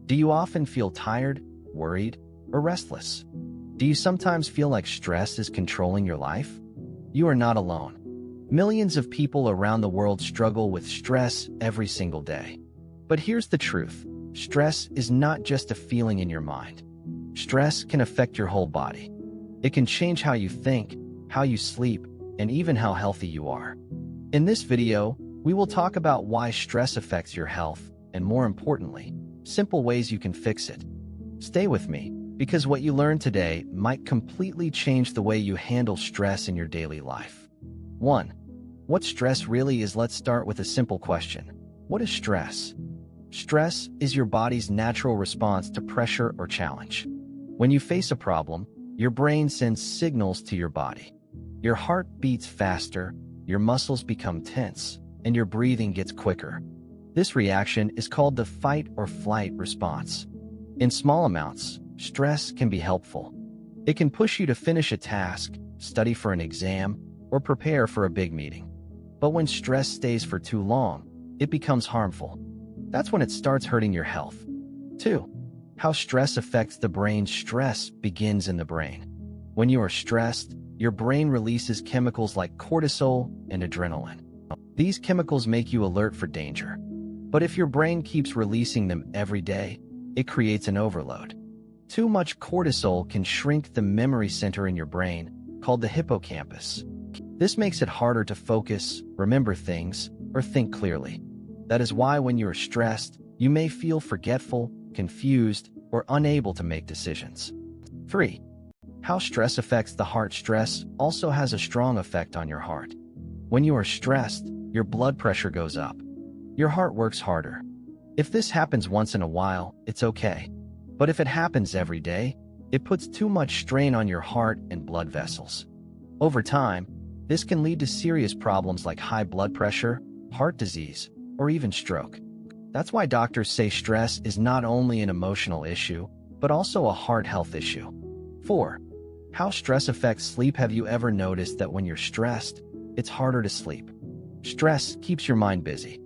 Do you often feel tired, worried, or restless? Do you sometimes feel like stress is controlling your life? You are not alone. Millions of people around the world struggle with stress every single day. But here's the truth. Stress is not just a feeling in your mind. Stress can affect your whole body. It can change how you think, how you sleep, and even how healthy you are. In this video, we will talk about why stress affects your health, and more importantly, simple ways you can fix it. Stay with me, because what you learn today might completely change the way you handle stress in your daily life. 1. What stress really is? Let's start with a simple question. What is stress? Stress is your body's natural response to pressure or challenge. When you face a problem, your brain sends signals to your body. Your heart beats faster, your muscles become tense, and your breathing gets quicker. This reaction is called the fight or flight response. In small amounts, stress can be helpful. It can push you to finish a task, study for an exam, or prepare for a big meeting. But when stress stays for too long, it becomes harmful. That's when it starts hurting your health. 2. How stress affects the brain. Stress begins in the brain. When you are stressed, your brain releases chemicals like cortisol and adrenaline. These chemicals make you alert for danger. But if your brain keeps releasing them every day, it creates an overload. Too much cortisol can shrink the memory center in your brain, called the hippocampus. This makes it harder to focus, remember things, or think clearly. That is why when you are stressed, you may feel forgetful, confused, or unable to make decisions. 3. How stress affects the heart. Stress also has a strong effect on your heart. When you are stressed, your blood pressure goes up. Your heart works harder. If this happens once in a while, it's okay. But if it happens every day, it puts too much strain on your heart and blood vessels. Over time, this can lead to serious problems like high blood pressure, heart disease, or even stroke. That's why doctors say stress is not only an emotional issue, but also a heart health issue. 4. How stress affects sleep. Have you ever noticed that when you're stressed, it's harder to sleep? Stress keeps your mind busy.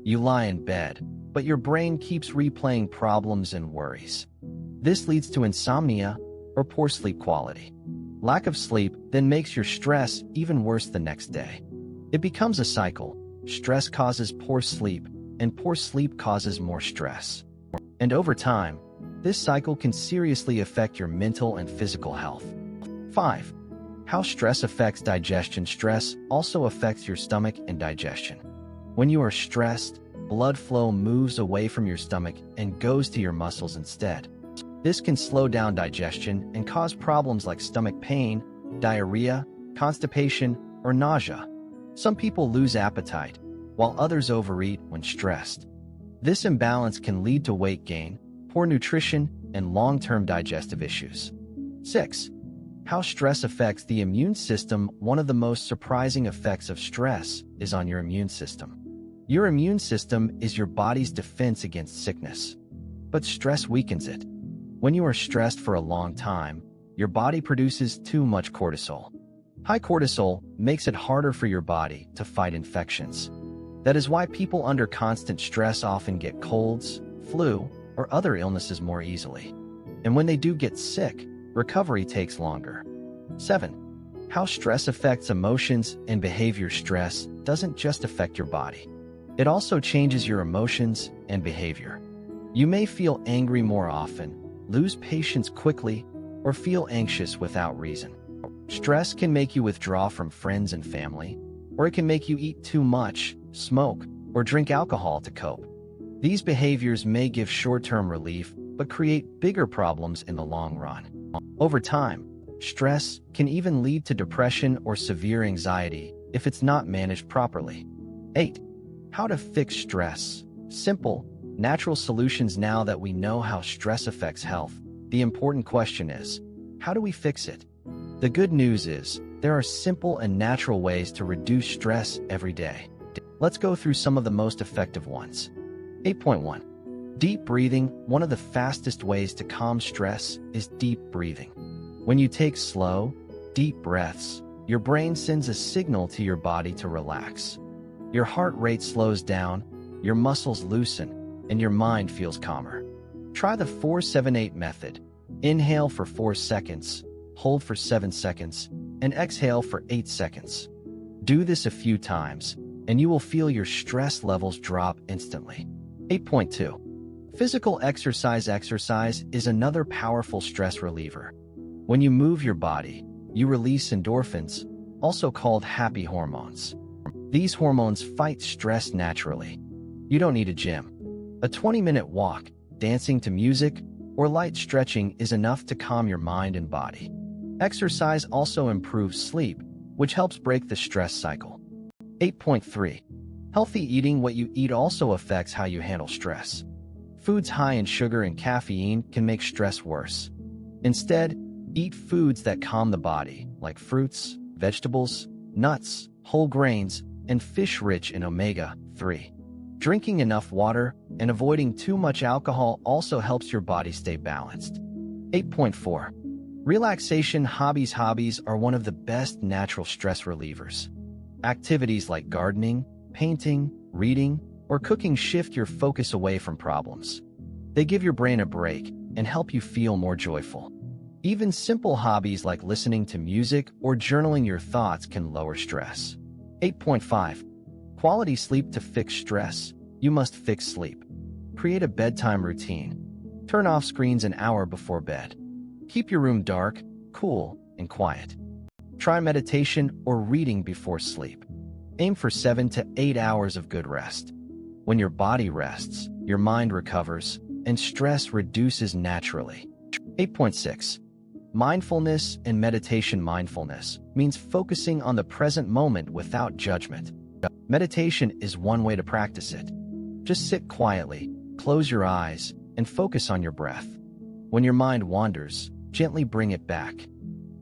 You lie in bed, but your brain keeps replaying problems and worries. This leads to insomnia or poor sleep quality. Lack of sleep then makes your stress even worse the next day. It becomes a cycle. Stress causes poor sleep, and poor sleep causes more stress. And over time, this cycle can seriously affect your mental and physical health. 5. How stress affects digestion. Stress also affects your stomach and digestion. When you are stressed, blood flow moves away from your stomach and goes to your muscles instead. This can slow down digestion and cause problems like stomach pain, diarrhea, constipation, or nausea. Some people lose appetite, while others overeat when stressed. This imbalance can lead to weight gain, poor nutrition, and long-term digestive issues. 6. How stress affects the immune system. One of the most surprising effects of stress is on your immune system. Your immune system is your body's defense against sickness. But stress weakens it. When you are stressed for a long time, your body produces too much cortisol. High cortisol makes it harder for your body to fight infections. That is why people under constant stress often get colds, flu, or other illnesses more easily. And when they do get sick, recovery takes longer. 7. How stress affects emotions and behavior. Stress doesn't just affect your body. It also changes your emotions and behavior. You may feel angry more often, lose patience quickly, or feel anxious without reason. Stress can make you withdraw from friends and family, or it can make you eat too much, smoke, or drink alcohol to cope. These behaviors may give short-term relief, but create bigger problems in the long run. Over time, stress can even lead to depression or severe anxiety if it's not managed properly. 8. How to fix stress. Simple, natural solutions. Now that we know how stress affects health, the important question is, how do we fix it? The good news is, there are simple and natural ways to reduce stress every day. Let's go through some of the most effective ones. 8.1. Deep breathing. One of the fastest ways to calm stress is deep breathing. When you take slow, deep breaths, your brain sends a signal to your body to relax. Your heart rate slows down, your muscles loosen, and your mind feels calmer. Try the 4-7-8 method. Inhale for 4 seconds, hold for 7 seconds, and exhale for 8 seconds. Do this a few times, and you will feel your stress levels drop instantly. 8.2. Physical exercise. Exercise is another powerful stress reliever. When you move your body, you release endorphins, also called happy hormones. These hormones fight stress naturally. You don't need a gym. A 20-minute walk, dancing to music, or light stretching is enough to calm your mind and body. Exercise also improves sleep, which helps break the stress cycle. 8.3. Healthy eating. What you eat also affects how you handle stress. Foods high in sugar and caffeine can make stress worse. Instead, eat foods that calm the body, like fruits, vegetables, nuts, whole grains, and fish rich in omega-3. Drinking enough water and avoiding too much alcohol also helps your body stay balanced. 8.4. Relaxation. Hobbies are one of the best natural stress relievers. Activities like gardening, painting, reading, or cooking shift your focus away from problems. They give your brain a break and help you feel more joyful. Even simple hobbies like listening to music or journaling your thoughts can lower stress. 8.5. Quality sleep. To fix stress, you must fix sleep. Create a bedtime routine. Turn off screens an hour before bed. Keep your room dark, cool, and quiet. Try meditation or reading before sleep. Aim for 7 to 8 hours of good rest. When your body rests, your mind recovers, and stress reduces naturally. 8.6. Mindfulness and meditation. Mindfulness means focusing on the present moment without judgment. Meditation is one way to practice it. Just sit quietly, close your eyes, and focus on your breath. When your mind wanders, gently bring it back.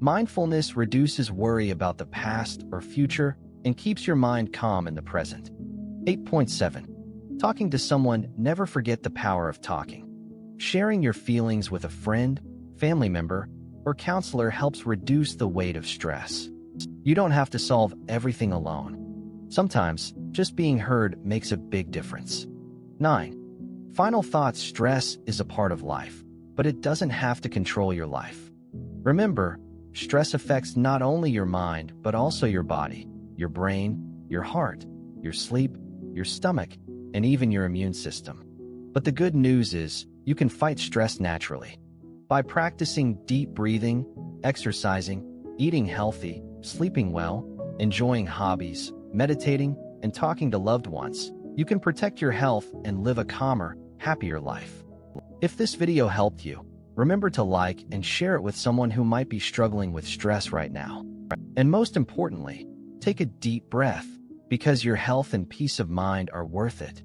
Mindfulness reduces worry about the past or future and keeps your mind calm in the present. 8.7. Talking to someone. Never forget the power of talking. Sharing your feelings with a friend, family member, or counselor helps reduce the weight of stress. You don't have to solve everything alone. Sometimes, just being heard makes a big difference. 9. Final thoughts. Stress is a part of life, but it doesn't have to control your life. Remember, stress affects not only your mind, but also your body, your brain, your heart, your sleep, your stomach, and even your immune system. But the good news is, you can fight stress naturally. By practicing deep breathing, exercising, eating healthy, sleeping well, enjoying hobbies, meditating, and talking to loved ones, you can protect your health and live a calmer, happier life. If this video helped you, remember to like and share it with someone who might be struggling with stress right now. And most importantly, take a deep breath, because your health and peace of mind are worth it.